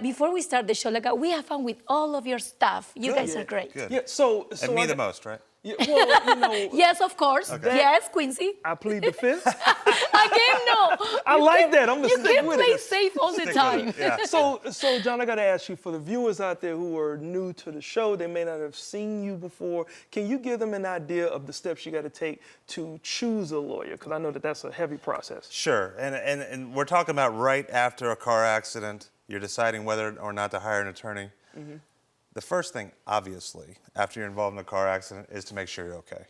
Before we start the show, like, we have fun with all of your stuff. You guys are great. Good. Yeah, so And me I the got- most, right? Yeah, well, you know, Yes, of course. Yes, Quincy. I plead the fifth. Again, no. I You like can't- that. I'm gonna You stick can't with play it. safe all the Stick with time. it, yeah. So John, I got to ask you, for the viewers out there who are new to the show, they may not have seen you before. Can you give them an idea of the steps you got to take to choose a lawyer? Because I know that that's a heavy process. Sure. And we're talking about right after a car accident, you're deciding whether or not to hire an attorney. The first thing, obviously, after you're involved in a car accident, is to make sure you're okay.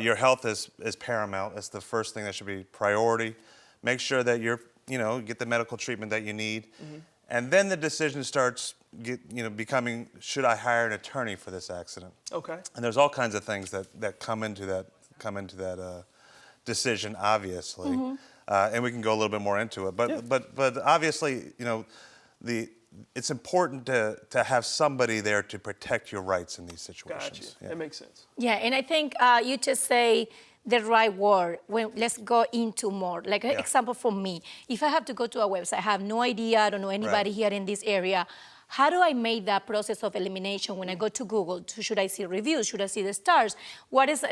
Your health is paramount. It's the first thing that should be priority. Make sure that get the medical treatment that you need. And then the decision starts becoming, should I hire an attorney for this accident? Okay. And there's all kinds of things that come into that decision, obviously, and we can go a little bit more into it. But obviously, it's important to have somebody there to protect your rights in these situations. Gotcha. Yeah. That makes sense. Yeah, and I think you just say the right word. Let's go into more. Like an example for me, if I have to go to a website, I have no idea, I don't know anybody here in this area. How do I make that process of elimination when I go to Google? Should I see reviews? Should I see the stars?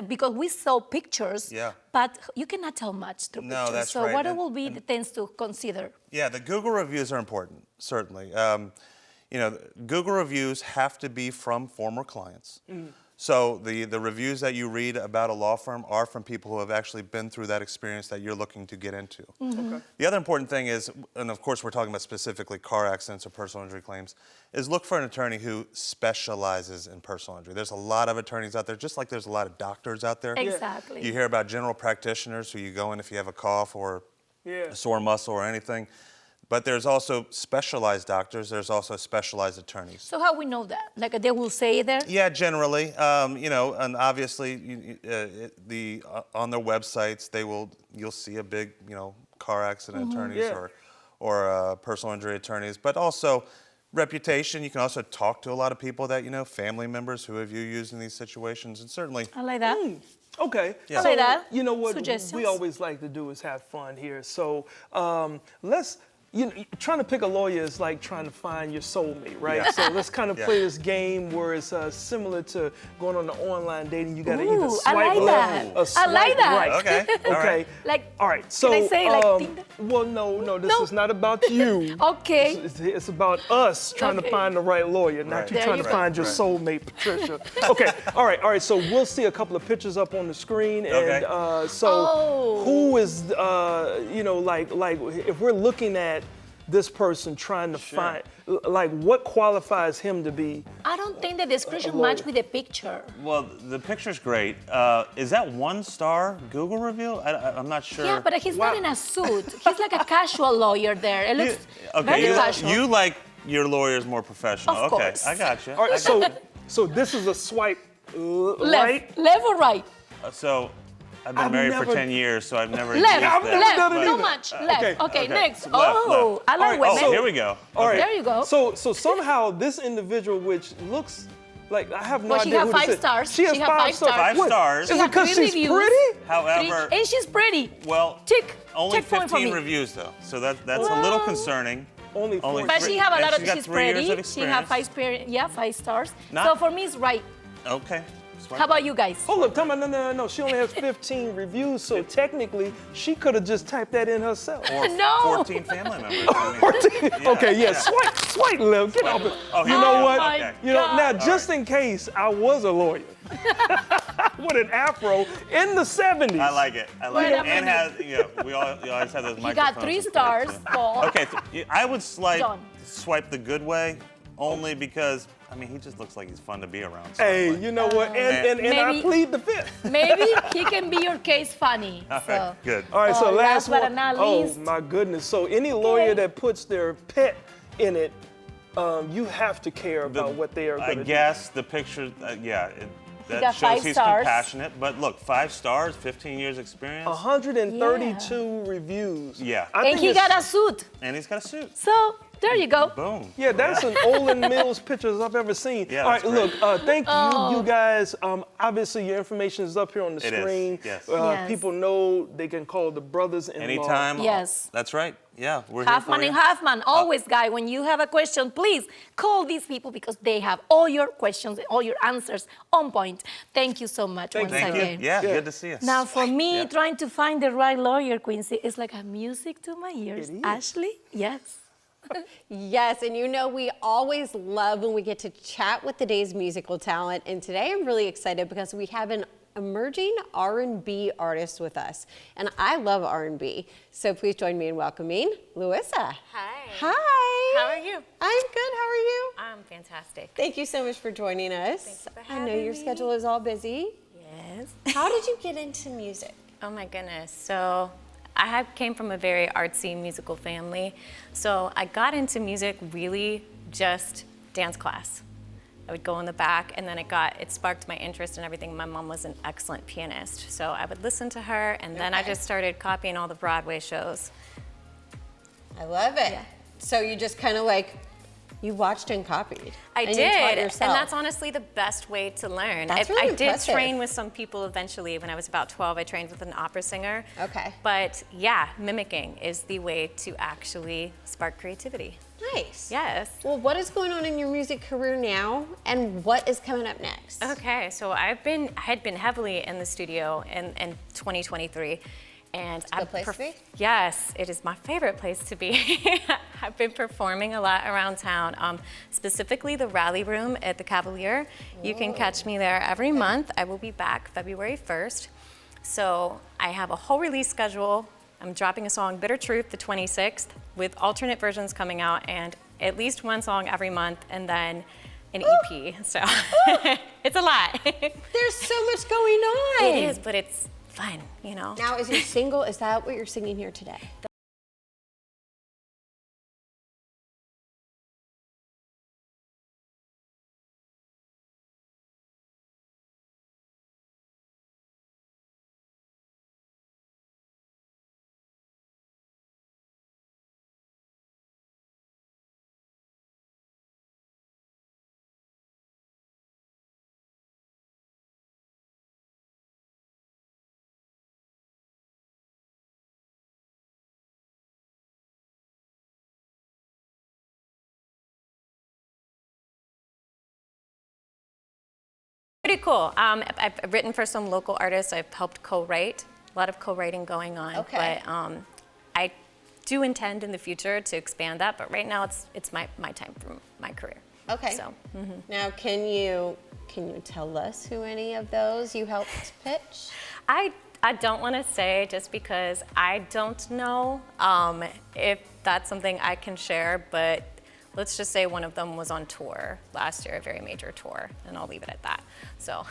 Because we saw pictures, but you cannot tell much through pictures. That's so right. what will be the things to consider? Yeah, the Google reviews are important, certainly. Google reviews have to be from former clients. So the reviews that you read about a law firm are from people who have actually been through that experience that you're looking to get into. Okay. The other important thing is, and of course we're talking about specifically car accidents or personal injury claims, is look for an attorney who specializes in personal injury. There's a lot of attorneys out there, just like there's a lot of doctors out there. Exactly. You hear about general practitioners who you go in if you have a cough or a sore muscle or anything. But there's also specialized doctors. There's also specialized attorneys. So how we know that? Like they will say there? Yeah, generally, and obviously, on their websites, you'll see a big, car accident attorneys or personal injury attorneys. But also, reputation. You can also talk to a lot of people that family members who have you used in these situations, and certainly. I like that. Okay. I like that. You know what Suggestions? we always like to do is have fun here. So let's. trying to pick a lawyer is like trying to find your soulmate, right? Yeah. So let's kind of play this game where it's similar to going on the online dating. You got to either Ooh, swipe I like left that. or swipe I like that. right. Okay. All Okay. right. Like, All right. So, I say, like, Tinder? well, no, this No. is not about you. Okay. It's about us trying to Okay. find the right lawyer, not Right. you There trying you to go. find your soulmate, Patricia. Okay. All right. So we'll see a couple of pictures up on the screen, Okay. and so Oh. who is, like if we're looking at this person trying to find, like, what qualifies him to be? I don't think the description lawyer. match with the picture. Well, the picture's great. Is that 1-star Google review? I'm not sure. Yeah, but he's not in a suit. He's like a casual lawyer there. It looks very casual. you like your lawyers more professional. Of okay, course. I got you. All right. So this is a swipe right. Left or right? So I've been I've married never- for 10 years, so I've never Left, used that. left, done it no either. much, left. Okay, next. Left, Oh, left. I like All right, women. Oh, here we go. All right. There you go. So somehow this individual, which looks like, I have no Well, she idea have who this 5 is. stars. She has She have 5 5 stars. stars. 5 What? stars. Is She it have because 3 she's reviews. pretty? However, And she's pretty. well, Tick. only Check point for 15 me. reviews though, so that's a little Well, concerning. Only Only 4. But she have a And lot of. she's got She's 3 years pretty. of She have experience. 5 stars. Not- So for me, it's right. Okay. Smart. How about you guys? Hold up, tell me, no. She only has 15 reviews, so technically she could have just typed that in herself. Or No. 14 family members. I mean, Okay, yeah, swipe left. Get off it. Oh, You here know we go. what? Okay. Now, just in case I was a lawyer with an afro in the 70s. I like it. I like Wait it. a And minute. has, you always have those You microphones. got 3 and stars, cords, Paul. Okay, so I would Done. swipe the good way, only because, I mean, he just looks like he's fun to be around. So Hey, like- you know what? And I Maybe- plead the fifth. Maybe he can be your case funny. All So. right, good. All right, so Oh, last last but one. not Oh least. my goodness! So any lawyer that puts their pet in it, you have to care about what they are I going to guess the picture, that got shows 5 he's stars. compassionate. But look, 5 stars, 15 years experience. do. 132 reviews. Yeah. I And think he it's- got a suit. And he's got a suit. So there you go. Boom. Yeah, that's an Olin Mills pictures I've ever seen. Yeah, All right, that's look, great. thank you guys. Obviously, your information is up here on the It is, screen. yes. Yes. People know they can call the brothers-in-law. Anytime. Yes. That's right. Yeah, we're here Halfman for you. and Halfman, always, guy, when you have a question, please call these people because they have all your questions, all your answers on point. Thank you so much once Thank again. you. Yeah, good to see us. Now, for me, Yeah. trying to find the right lawyer, Quincy, is like a music to my ears. It is. Ashley, yes. Yes, and you know we always love when we get to chat with the day's musical talent. And today I'm really excited because we have an emerging R&B artist with us. And I love R&B. So please join me in welcoming Louisa. Hi. Hi. How are you? I'm good. How are you? I'm fantastic. Thank you so much for joining us. Thanks for I know having your me. schedule is all busy. Yes. How did you get into music? Oh my goodness. So came from a very artsy musical family. So I got into music really just dance class. I would go in the back and then it sparked my interest in everything. My mom was an excellent pianist. So I would listen to her and then I just started copying all the Broadway shows. I love it. Yeah. So you just kind of like, you watched and copied. I and did, You taught and yourself. that's honestly the best way to learn. That's really I did impressive. train with some people eventually. When I was about 12, I trained with an opera singer. Okay. But yeah, mimicking is the way to actually spark creativity. Nice. Yes. Well, what is going on in your music career now, and what is coming up next? Okay, so I had been heavily in the studio in 2023. And a good place to be? Yes, it is my favorite place to be. I've been performing a lot around town, specifically the Rally Room at the Cavalier. You can catch me there every month. I will be back February 1st. So I have a whole release schedule. I'm dropping a song, Bitter Truth, the 26th, with alternate versions coming out, and at least one song every month, and then an EP. So it's a lot. There's so much going on. It is, but it's fun, you know. Now, is your single, is that what you're singing here today? pretty cool. I've written for some local artists. I've helped co-write. A lot of co-writing going on. Okay. But I do intend in the future to expand that. But right now, it's my time for my career. Okay. So. Now, can you tell us who any of those you helped pitch? I don't want to say just because I don't know if that's something I can share, but let's just say one of them was on tour last year, a very major tour, and I'll leave it at that. So.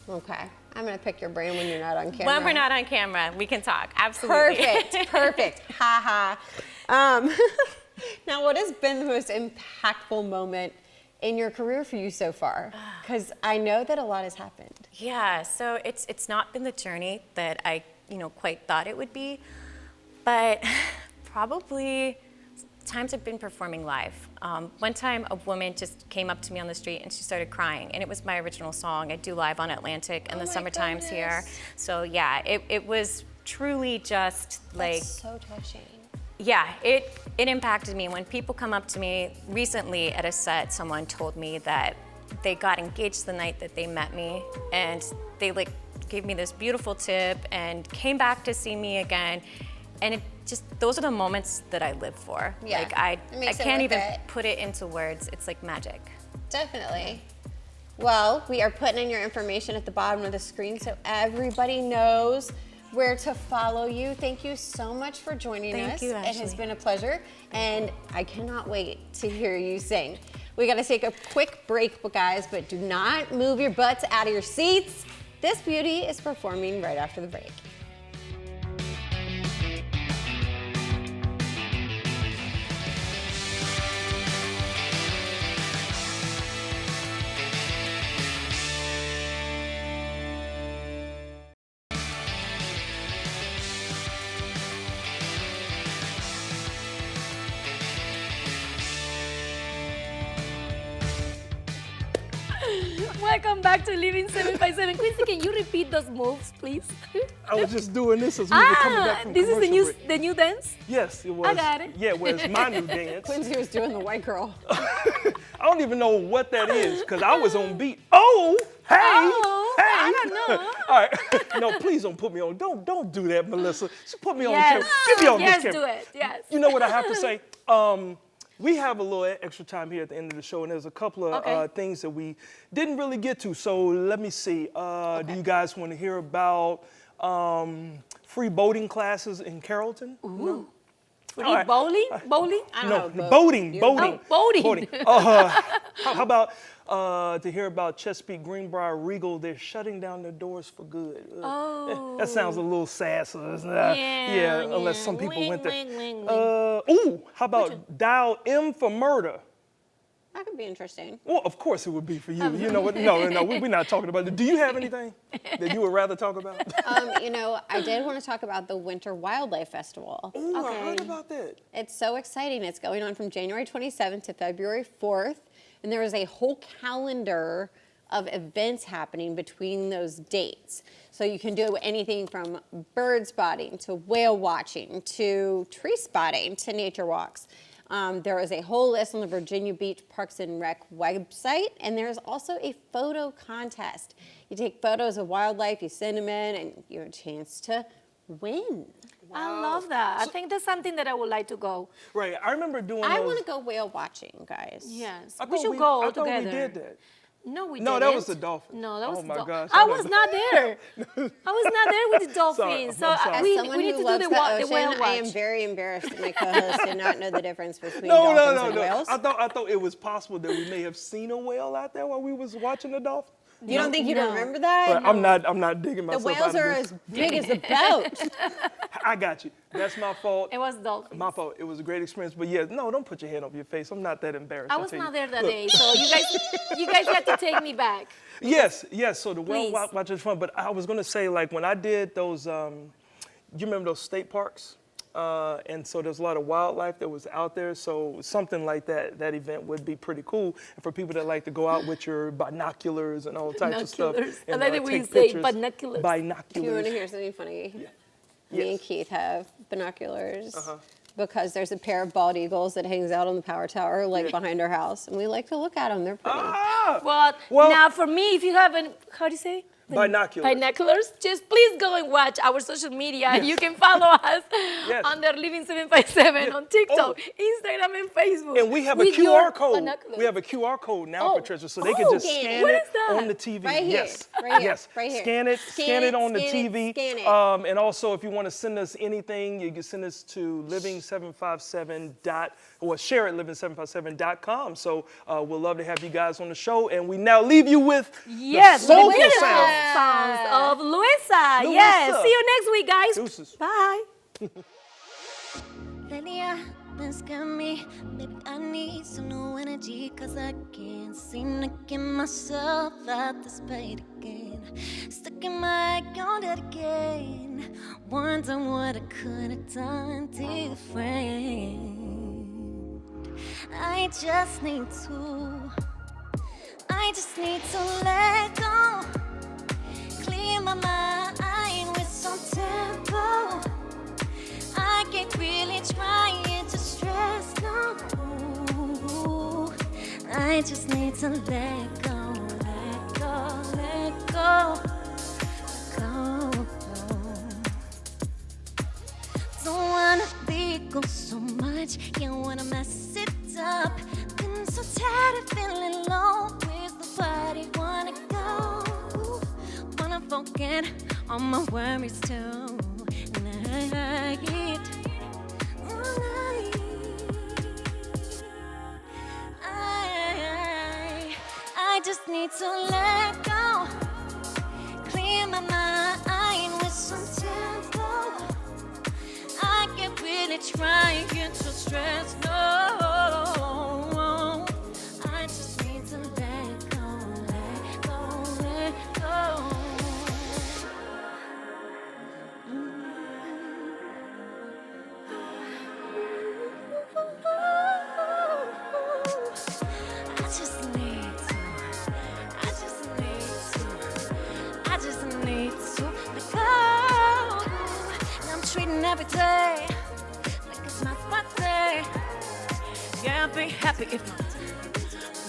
Okay. I'm going to pick your brain when you're not on camera. When we're not on camera, we can talk. Absolutely. Perfect. Ha ha. Now, what has been the most impactful moment in your career for you so far? Because I know that a lot has happened. Yeah, so it's not been the journey that I quite thought it would be, but probably times I've been performing live. One time a woman just came up to me on the street and she started crying, and it was my original song. I do live on Atlantic in the summer times here. So yeah, it was truly just like. That's so touching. Yeah, it impacted me. When people come up to me recently at a set, someone told me that they got engaged the night that they met me, and they gave me this beautiful tip and came back to see me again. And those are the moments that I live for. Yeah, I can't even it. put it into words. It's like magic. Definitely. Well, we are putting in your information at the bottom of the screen so everybody knows where to follow you. Thank you so much for joining us. Thank you, Ashley. It has been a pleasure, and I cannot wait to hear you sing. We got to take a quick break, guys, but do not move your butts out of your seats. This beauty is performing right after the break. Welcome back to Living 757. Quincy, can you repeat those moves, please? I was just doing this as we were coming back from this is commercial break. the new dance? Yes, it was. I got it. Yeah, well, it's my new dance. Quincy was doing the white girl. I don't even know what that is because I was on beat. Oh, hey, Oh, hey. I don't know. All right, no, please don't put me on. Don't do that, Melissa. Just put me on Yes. camera. Get me on Yes, this camera. do it. Yes. You know what I have to say? We have a little extra time here at the end of the show, and there's a couple of things that we didn't really get to. So let me see. Do you guys want to hear about free boating classes in Carrollton? Ooh. No? Free All right. bowling? Bowling? I don't No, know. boating. Oh, boating. How about to hear about Chesapeake Greenbrier Regal? They're shutting down their doors for good. Oh. That sounds a little sad. So it's not, unless some people went there. Wing. How about Dial M for Murder? That could be interesting. Well, of course it would be for you. You know what? No, we're not talking about it. Do you have anything that you would rather talk about? I did want to talk about the Winter Wildlife Festival. Oh, I heard about that. It's so exciting. It's going on from January 27th to February 4th. And there is a whole calendar of events happening between those dates. So you can do anything from bird spotting to whale watching to tree spotting to nature walks. There is a whole list on the Virginia Beach Parks and Rec website, and there's also a photo contest. You take photos of wildlife, you send them in, and you have a chance to win. I love that. I think that's something that I would like to go. Right. I remember doing I those. want to go whale watching, guys. Yes. I We thought should go I all thought together. we did that. No, we No, didn't. that was the dolphin. No, that was Oh the my dolphin. gosh, I I was know. not there. I was not there with the dolphins. I'm sorry. As we someone need who to do loves the the whale ocean, I am watch. very embarrassed that my co-host did not know the difference between dolphins and whales. I thought it was possible that we may have seen a whale out there while we was watching the dolphin. You don't think you No. remember that? Right, I'm not digging The myself whales out are of as this. big as a boat. I got you. That's my fault. It was dolphins. My fault. It was a great experience. But yeah, no, don't put your hand over your face. I'm not that embarrassed. I I'll was tell not you. there that Look, day, so you guys have to take me back. Yes. So the whale Please. watch is fun. But I was gonna say, like when I did those, you remember those state parks? And so there's a lot of wildlife that was out there. So something like that event would be pretty cool. And for people that like to go out with your binoculars and all types of stuff. Binoculars. And, I like the way you take say pictures. binoculars. You want to Binoculars. hear something funny? Me Yes. and Keith have binoculars. because there's a pair of bald eagles that hangs out on the power tower, like behind our house, and we like to look at them. They're pretty. Well, now for me, if you haven't, how do you say? Binoculars. Binoculars. Just please go and watch our social media. You can follow us under Living 757 on TikTok, Instagram, and Facebook. And we have a with QR your code. binoculars. We have a QR code now, Patricia, so they can just scan What it is that? on the TV. Right here, Yes. right here, Yes. right here. Scan it on the scan TV. it, scan it. And also, if you want to send us anything, you can send us to living757 or share at living757.com. So we'll love to have you guys on the show. And we now leave you with the soulful sounds. Songs of Luisa. Yes. See you next week, guys. Deuces. Bye. Lately I've been scaring me. Maybe I need some new energy, cause I can't seem to get myself out this bed again. Stuck in my account again. Wondering what I could have done different. I just need to let go. Clear my mind with some tempo. I get really trying to stress no. I just need to let go, let go, let go, go. Don't wanna let go so much, yeah, wanna mess it up. Been so tired of feeling low, where's the body wanna go? Wanna forget all my worries too. I just need to let go, clear my mind with some tempo. I can't really try and get so stressed, no. I just need to let go, let go, let go. Every day, like it's my birthday. Yeah, I'll be happy if not.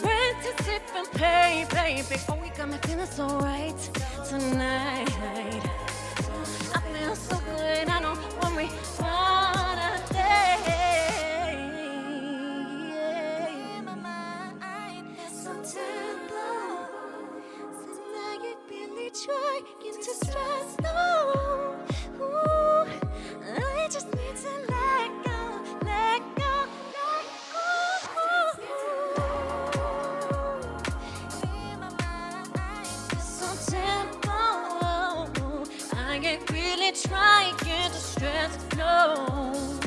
Rent to sip and pay, baby. Oh, we got me feeling so right tonight. I feel so good, I don't worry about a day. In my mind, some tempo. So now you really try, get to stress, no. Ooh. I just need to let go, let go, let go. In my mind, so tempo. I can't really try, get the stress, no.